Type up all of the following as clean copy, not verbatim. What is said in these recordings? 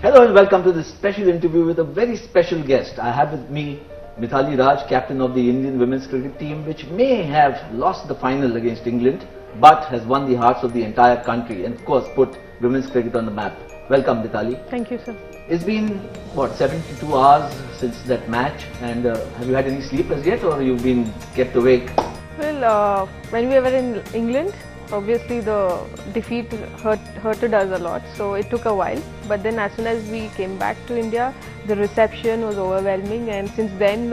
Hello and welcome to this special interview with a very special guest. I have with me Mithali Raj, captain of the Indian women's cricket team, which may have lost the final against England, but has won the hearts of the entire country and of course put women's cricket on the map. Welcome, Mithali. Thank you, sir. It's been, what, 72 hours since that match, and have you had any sleep as yet, or you've been kept awake? Well, when we were in England, obviously the defeat hurted us a lot, so it took a while. But then as soon as we came back to India, the reception was overwhelming, and since then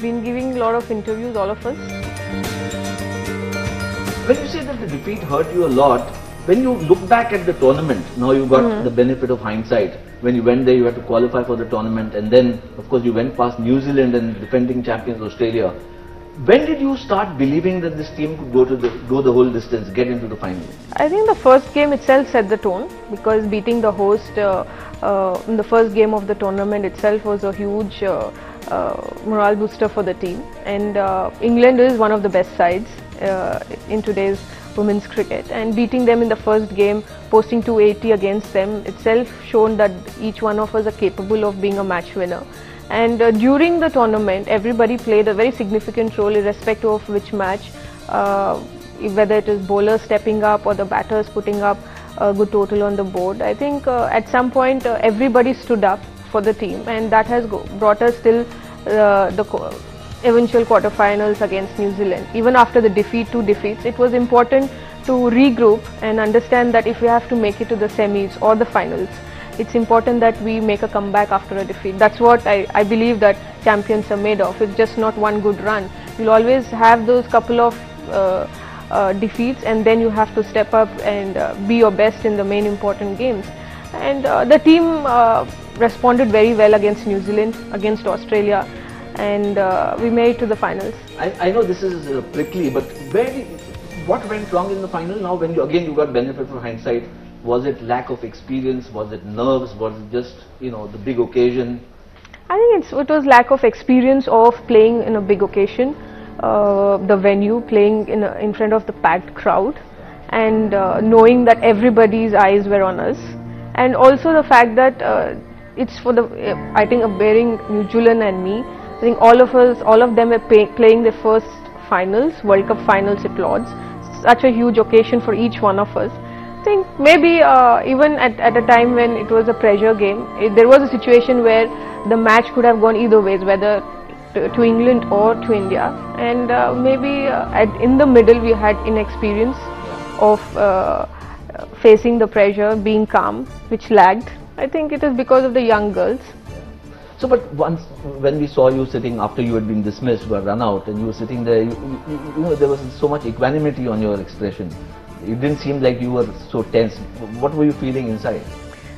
been giving a lot of interviews, all of us. When you say that the defeat hurt you a lot, when you look back at the tournament, now you got the benefit of hindsight. When you went there, you had to qualify for the tournament, and then of course you went past New Zealand and defending champions Australia. When did you start believing that this team could go the whole distance, get into the final? I think the first game itself set the tone, because beating the host in the first game of the tournament itself was a huge morale booster for the team. And England is one of the best sides in today's women's cricket, and beating them in the first game, posting 280 against them itself shown that each one of us are capable of being a match winner. And during the tournament, everybody played a very significant role irrespective of which match, whether it is bowlers stepping up or the batters putting up a good total on the board. I think at some point everybody stood up for the team, and that has brought us till the eventual quarterfinals against New Zealand. Even after the two defeats, it was important to regroup and understand that if we have to make it to the semis or the finals, it's important that we make a comeback after a defeat. That's what I believe that champions are made of. It's just not one good run. You'll always have those couple of defeats, and then you have to step up and be your best in the main important games. And the team responded very well against New Zealand, against Australia, and we made it to the finals. I know this is prickly, but what went wrong in the final? Now when you got benefit for hindsight, was it lack of experience, was it nerves, was it just the big occasion? I think it was lack of experience of playing in a big occasion, the venue, playing in front of the packed crowd, and knowing that everybody's eyes were on us, and also the fact that it's for I think bearing New Zealand and me. I think all of them were playing their first finals, World Cup finals at Lords. Such a huge occasion for each one of us. I think maybe even at a time when it was a pressure game, there was a situation where the match could have gone either ways, whether to England or to India. And maybe in the middle we had inexperience of facing the pressure, being calm, which lagged. I think it is because of the young girls. So, but once when we saw you sitting after you had been dismissed or run out, and you were sitting there, there was so much equanimity on your expression. It didn't seem like you were so tense. What were you feeling inside?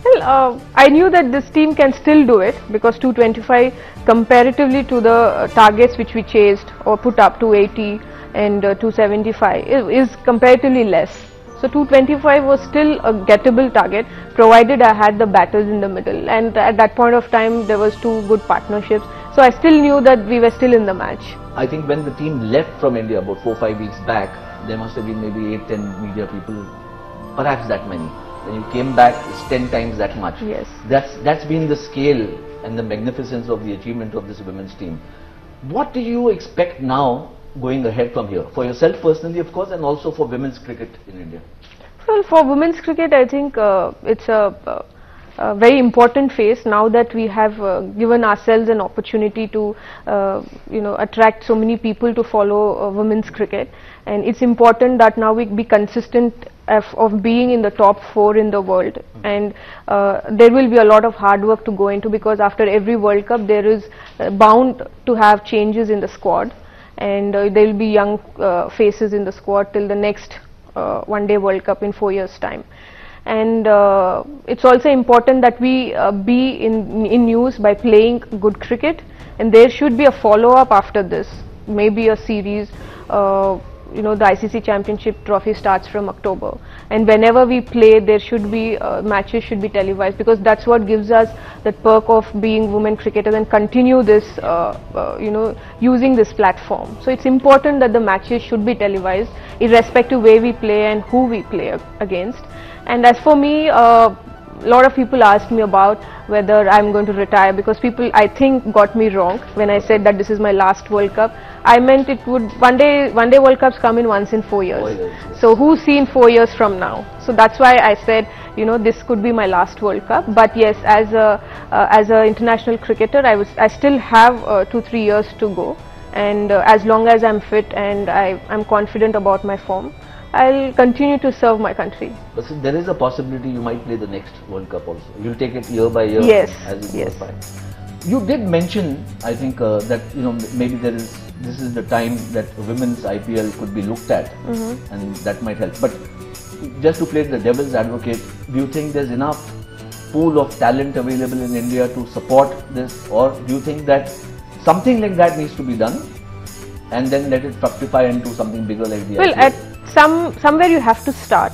Well, I knew that this team can still do it, because 225 comparatively to the targets which we chased or put up, 280 and 275 is comparatively less. So 225 was still a gettable target, provided I had the batters in the middle, and at that point of time there was two good partnerships, so I still knew that we were still in the match. I think when the team left from India about 4-5 weeks back, there must have been maybe 8-10 media people, perhaps that many. When you came back, it's 10 times that much. Yes. That's been the scale and the magnificence of the achievement of this women's team. What do you expect now going ahead from here, for yourself personally of course, and also for women's cricket in India? Well, for women's cricket, I think it's a very important phase now that we have given ourselves an opportunity to attract so many people to follow women's cricket, and it's important that now we be consistent of being in the top 4 in the world. And there will be a lot of hard work to go into, because after every World Cup there is bound to have changes in the squad, and there will be young faces in the squad till the next one-day World Cup in 4 years' time. And it's also important that we be in news by playing good cricket, and there should be a follow-up after this, maybe a series. The ICC Championship trophy starts from October, and whenever we play, there should be matches should be televised, because that's what gives us that perk of being women cricketers and continue this using this platform. So it's important that the matches should be televised, irrespective of where we play and who we play against. And as for me, lot of people asked me about whether I'm going to retire, because people, I think, got me wrong when I said that this is my last World Cup. I meant it would one day World Cups come in once in 4 years. 4 years, yes. So who's seen 4 years from now? So that's why I said, you know, this could be my last World Cup. But yes, as a international cricketer, I still have 2-3 years to go, and as long as I'm fit and I'm confident about my form, I'll continue to serve my country. But see, there is a possibility you might play the next World Cup also. You'll take it year by year, Yes, as it yes. goes by. You did mention, I think, that, you know, maybe this is the time that women's IPL could be looked at, and that might help. But just to play the devil's advocate, do you think there's enough pool of talent available in India to support this, or do you think that something like that needs to be done and then let it fructify into something bigger like the Well, IPL? somewhere you have to start.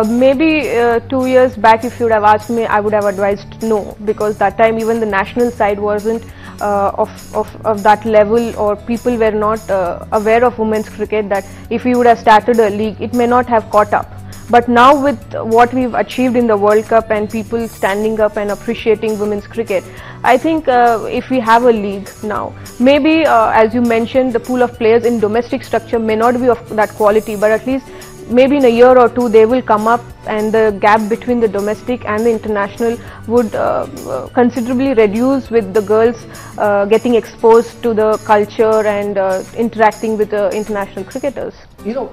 Maybe 2 years back, if you would have asked me, I would have advised no, because that time even the national side wasn't of that level, or people were not aware of women's cricket, that if we would have started a league, it may not have caught up. But now with what we've achieved in the World Cup and people standing up and appreciating women's cricket, I think if we have a league now, maybe as you mentioned, the pool of players in domestic structure may not be of that quality, but at least maybe in a year or two they will come up, and the gap between the domestic and the international would considerably reduce, with the girls getting exposed to the culture and interacting with the international cricketers. You know,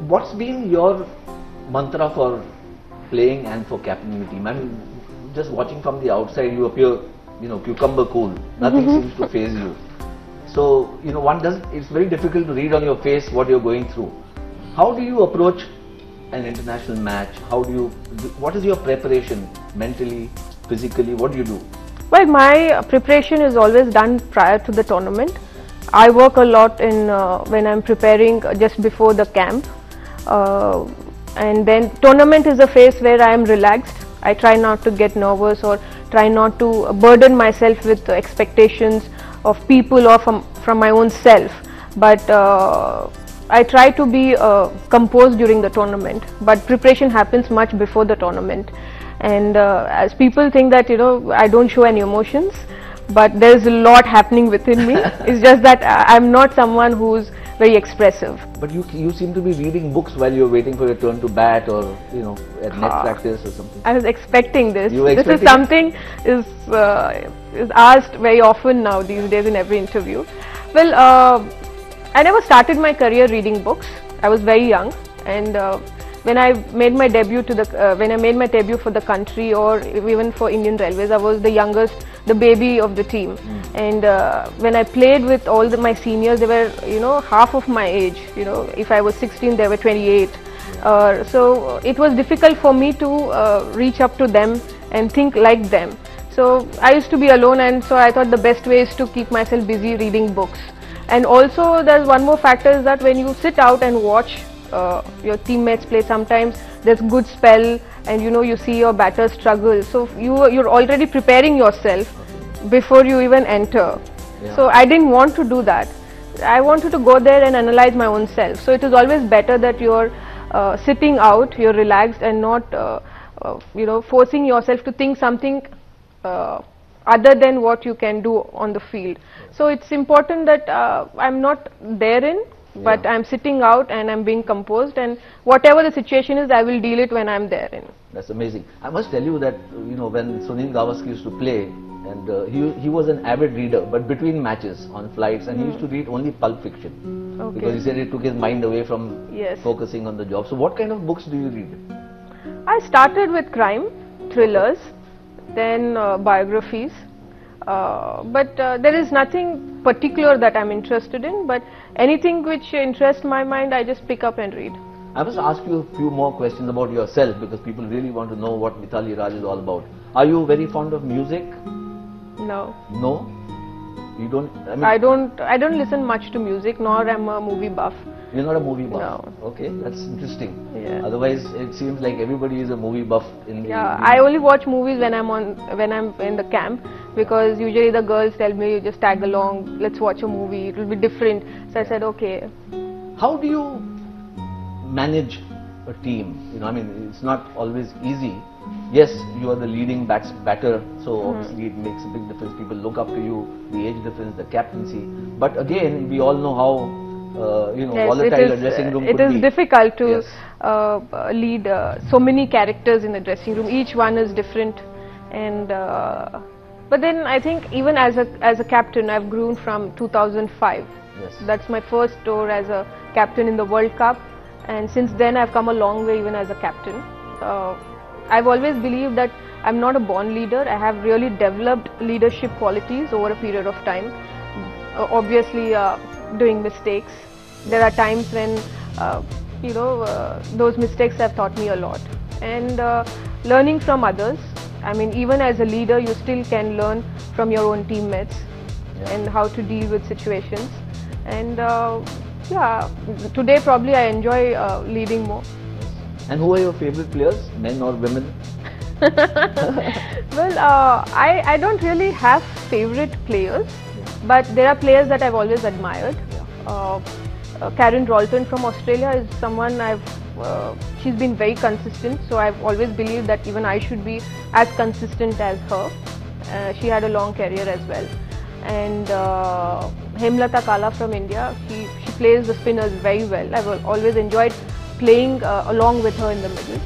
what's been your mantra for playing and for captaining the team? I mean, just watching from the outside, you appear, you know, cucumber cool. Nothing seems to faze you. So, you know, it's very difficult to read on your face what you're going through. How do you approach an international match? What is your preparation mentally, physically? What do you do? Well, my preparation is always done prior to the tournament. I work a lot in when I'm preparing just before the camp. And then tournament is a phase where I am relaxed. I try not to get nervous or try not to burden myself with expectations of people or from my own self. But I try to be composed during the tournament. But preparation happens much before the tournament. And as people think that, you know, I don't show any emotions, but there's a lot happening within me. It's just that I'm not someone who's very expressive. But you seem to be reading books while you're waiting for your turn to bat, or, you know, at net practice or something. I was expecting this. You were This is expecting something is asked very often now these days in every interview. Well, I never started my career reading books. I was very young, and when I made my debut for the country, or even for Indian Railways, I was the youngest, the baby of the team. And when I played with all my seniors, they were, you know, half of my age. You know, if I was 16, they were 28. So it was difficult for me to reach up to them and think like them. So I used to be alone, and so I thought the best way is to keep myself busy reading books. And also there's one more factor, is that when you sit out and watch your teammates play, sometimes there's good spell, and you know, you see your batters struggle, so you're already preparing yourself before you even enter. So I didn't want to do that. I wanted to go there and analyze my own self. So it is always better that you're sitting out, you're relaxed, and not you know, forcing yourself to think something other than what you can do on the field. So it's important that I'm not therein, but I'm sitting out and I'm being composed, and whatever the situation is, I will deal it when I'm therein. That's amazing. I must tell you that, you know, when Sunil Gavaskar used to play, and he was an avid reader, but between matches on flights, and he used to read only pulp fiction, because he said it took his mind away from focusing on the job. So what kind of books do you read? I started with crime, thrillers, then biographies, but there is nothing particular that I'm interested in, but anything which interests my mind, I just pick up and read. I must ask you a few more questions about yourself, because people really want to know what Mithali Raj is all about. Are you very fond of music? No. No? You don't? I mean, I don't listen much to music, nor am a movie buff. You're not a movie buff? No. Okay, that's interesting. Yeah. Otherwise, it seems like everybody is a movie buff in the... I only watch movies when I'm in the camp, because usually the girls tell me, you just tag along, let's watch a movie, it will be different. So I said, okay. How do you manage a team? You know, I mean, it's not always easy. Yes, you are the leading batter, so obviously it makes a big difference. People look up to you, the age difference, the captaincy. But again, we all know how you know, Yes, volatile a dressing room could be. It is difficult to Yes. lead so many characters in the dressing room. Each one is different, and but then I think even as a captain, I've grown from 2005. Yes. That's my first tour as a captain in the World Cup, and since then I've come a long way even as a captain. I've always believed that I'm not a born leader. I have really developed leadership qualities over a period of time. Obviously, doing mistakes. There are times when you know, those mistakes have taught me a lot, and learning from others. I mean, even as a leader, you still can learn from your own teammates and how to deal with situations. And yeah, today probably I enjoy leading more. And who are your favorite players, men or women? Well, I don't really have favorite players, but there are players that I've always admired. Karen Rolton from Australia is someone she's been very consistent, so I've always believed that even I should be as consistent as her. She had a long career as well. And Hemlata Kala from India, she plays the spinners very well. I've always enjoyed playing along with her in the middle.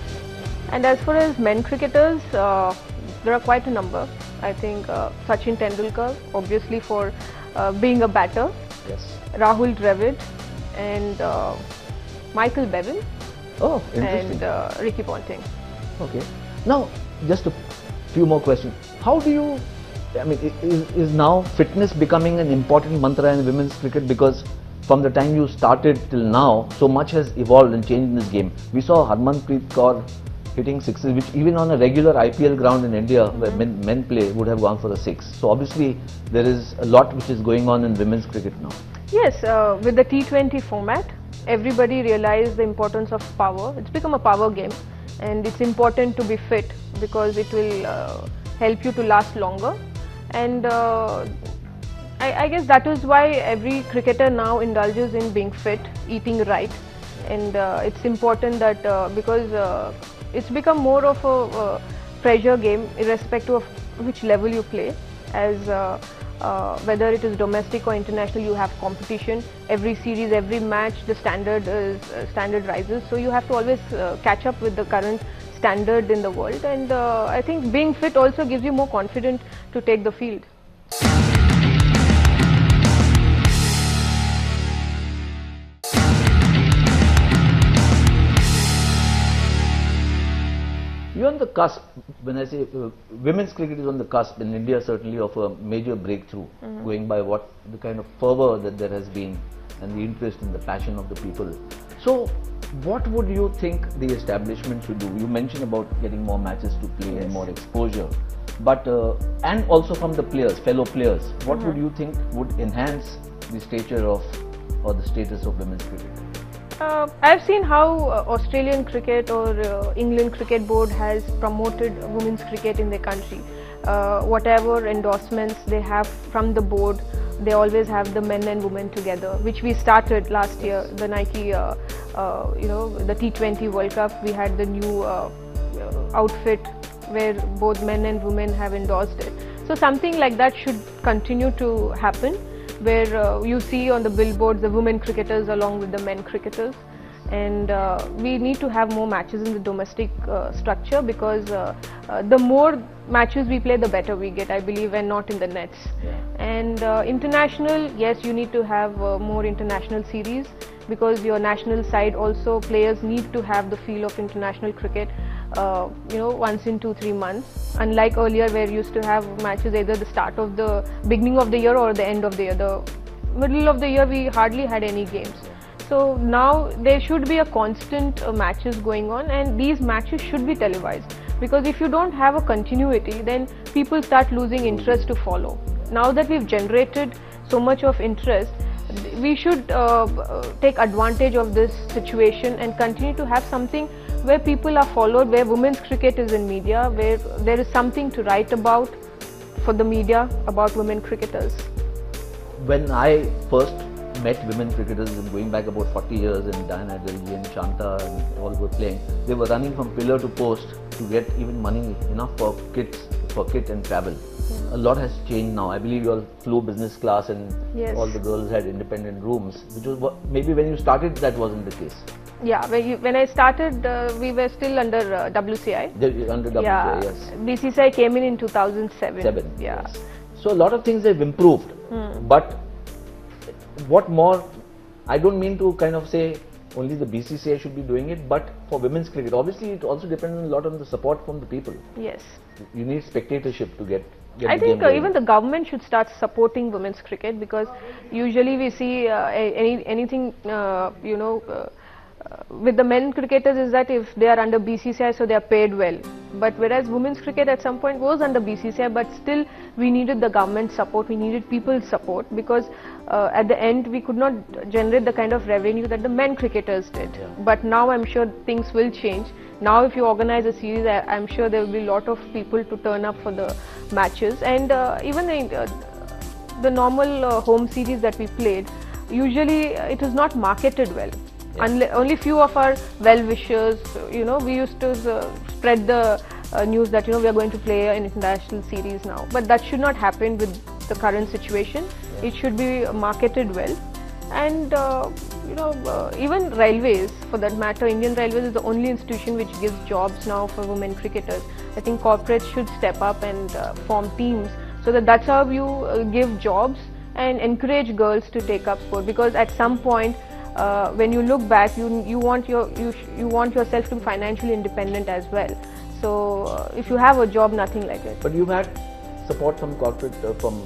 And as far as men cricketers, there are quite a number. I think Sachin Tendulkar, obviously for being a batter. Yes. Rahul Dravid and Michael Bevan. Oh, interesting. And Ricky Ponting. Okay. Now, just a few more questions. How do you, I mean, is now fitness becoming an important mantra in women's cricket? Because from the time you started till now, so much has evolved and changed in this game. We saw Harmanpreet Kaur hitting sixes, which even on a regular IPL ground in India, where men play, would have gone for a six. So obviously, there is a lot which is going on in women's cricket now. Yes, with the T20 format, everybody realized the importance of power. It's become a power game, and it's important to be fit because it will help you to last longer. And I guess that is why every cricketer now indulges in being fit, eating right, and it's important that because it's become more of a pressure game, irrespective of which level you play. As whether it is domestic or international, you have competition. Every series, every match, the standard rises. So you have to always catch up with the current standard in the world. And I think being fit also gives you more confidence to take the field. You're on the cusp, when I say women's cricket is on the cusp in India, certainly of a major breakthrough, going by what the kind of fervor that there has been and the interest and the passion of the people. So what would you think the establishment should do? You mentioned about getting more matches to play and more exposure, but and also from the players, fellow players, what would you think would enhance the stature of or the status of women's cricket? I've seen how Australian cricket or England cricket board has promoted women's cricket in their country. Whatever endorsements they have from the board, they always have the men and women together, which we started last year. The Nike, you know, the T20 World Cup, we had the new outfit where both men and women have endorsed it. So something like that should continue to happen, where you see on the billboards the women cricketers along with the men cricketers. And we need to have more matches in the domestic structure, because the more matches we play, the better we get, I believe, and not in the nets. And international, yes, you need to have more international series, because your national side also, players need to have the feel of international cricket, you know, once in 2-3 months. Unlike earlier, where you used to have matches either the start of the beginning of the year or the end of the year. The middle of the year, we hardly had any games. So now there should be a constant matches going on, and these matches should be televised, because if you don't have a continuity, then people start losing interest to follow. Now that we've generated so much of interest, we should take advantage of this situation and continue to have something where people are followed, where women's cricket is in media, where there is something to write about for the media about women cricketers. When I first met women cricketers going back about 40 years, and Diana Delji and Shanta and all were playing. They were running from pillar to post to get even money enough for kit and travel. A lot has changed now. I believe you all flew business class and Yes. all the girls had independent rooms, which was maybe when you started that wasn't the case. Yeah, when I started, we were still under WCI. Under WCA, Yeah, yes. BCCI came in 2007. Yeah. Yes. So a lot of things have improved, but what more? I don't mean to kind of say only the BCCI should be doing it, but for women's cricket, obviously it also depends a lot on the support from the people. Yes. You need spectatorship to get I the think game going. even the government should start supporting women's cricket, because usually we see anything with the men cricketers is that if they are under BCCI, so they are paid well. But whereas women's cricket at some point was under BCCI, but still we needed the government support, we needed people's support, because at the end we could not generate the kind of revenue that the men cricketers did. Yeah. But now I'm sure things will change. Now if you organize a series, I'm sure there will be a lot of people to turn up for the matches, and even the normal home series that we played, usually it was not marketed well. Yeah. Only few of our well-wishers, we used to spread the news that we are going to play an international series now. But that should not happen with the current situation. Yeah. It should be marketed well, and even railways, for that matter, Indian Railways is the only institution which gives jobs now for women cricketers. I think corporates should step up and form teams, so that's how you give jobs and encourage girls to take up sport, because at some point when you look back, you want yourself to be financially independent as well. So if you have a job, nothing like it. But you've had support from corporate, from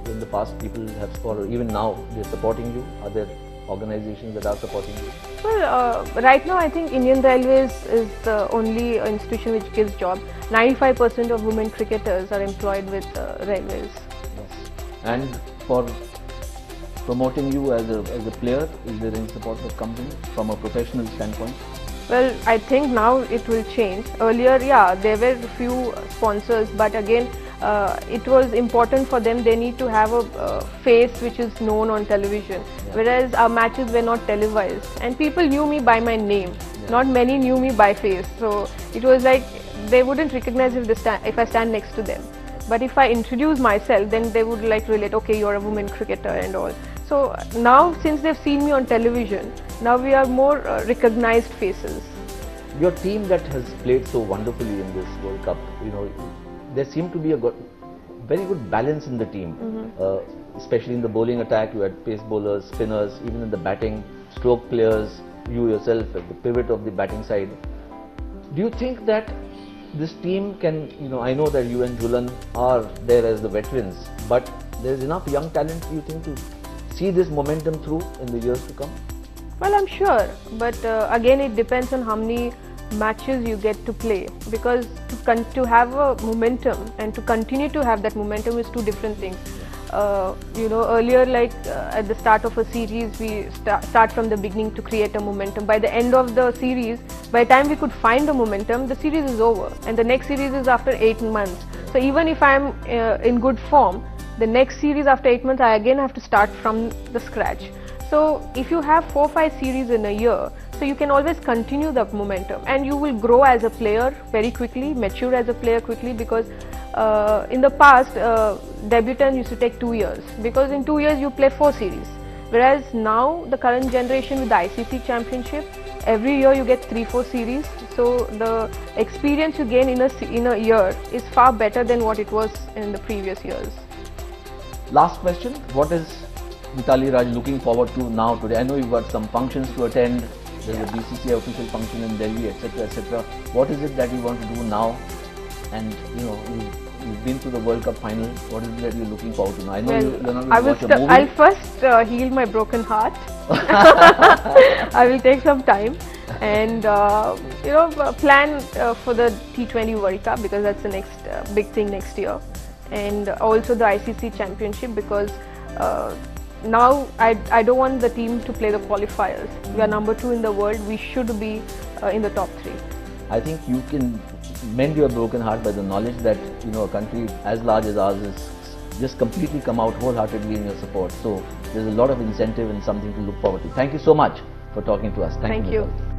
in the past people have, or even now they're supporting you. Are there organizations that are supporting you? Well, right now I think Indian Railways is the only institution which gives jobs. 95% of women cricketers are employed with railways. Yes. And for promoting you as a player, is there any support that comes in from a professional standpoint? Well, I think now it will change. Earlier, yeah, there were a few sponsors, but again, it was important for them. They need to have a face which is known on television, Yeah. whereas our matches were not televised, and people knew me by my name. Yeah. Not many knew me by face, so it was like they wouldn't recognize if I stand next to them. But if I introduce myself, then they would like relate, okay, you're a woman cricketer and all. So now, since they've seen me on television, now we are more recognized faces. Your team that has played so wonderfully in this World Cup, there seemed to be a very good balance in the team, especially in the bowling attack. You had pace bowlers, spinners, even in the batting, stroke players, you yourself at the pivot of the batting side. Do you think that this team can, I know that you and Julan are there as the veterans, but there's enough young talent, do you think, to see this momentum through in the years to come? Well, I'm sure, but again it depends on how many matches you get to play, because to have a momentum and to continue to have that momentum is two different things. Earlier, like at the start of a series, we start from the beginning to create a momentum. By the end of the series, by the time we could find the momentum, the series is over, and the next series is after 8 months. So even if I'm in good form, the next series after 8 months, I again have to start from the scratch. So if you have 4-5 series in a year, so you can always continue the momentum, and you will grow as a player very quickly, mature as a player quickly, because in the past, debutants used to take 2 years, because in 2 years you play 4 series. Whereas now, the current generation with the ICC Championship, every year you get 3-4 series. So the experience you gain in a year is far better than what it was in the previous years. Last question, what is Mithali Raj looking forward to now today? I know you've got some functions to attend, there's a BCCI official function in Delhi, etc., etc. What is it that you want to do now? And you've been to the World Cup final. What is it that you're looking forward to now? I know you're not going to watch a movie. I'll first heal my broken heart. I will take some time and plan for the T20 World Cup, because that's the next big thing next year, and also the ICC Championship, because now I don't want the team to play the qualifiers. We are number 2 in the world. We should be in the top 3. I think you can mend your broken heart by the knowledge that a country as large as ours is just completely come out wholeheartedly in your support. So there's a lot of incentive and something to look forward to. Thank you so much for talking to us. Thank you. Mithali.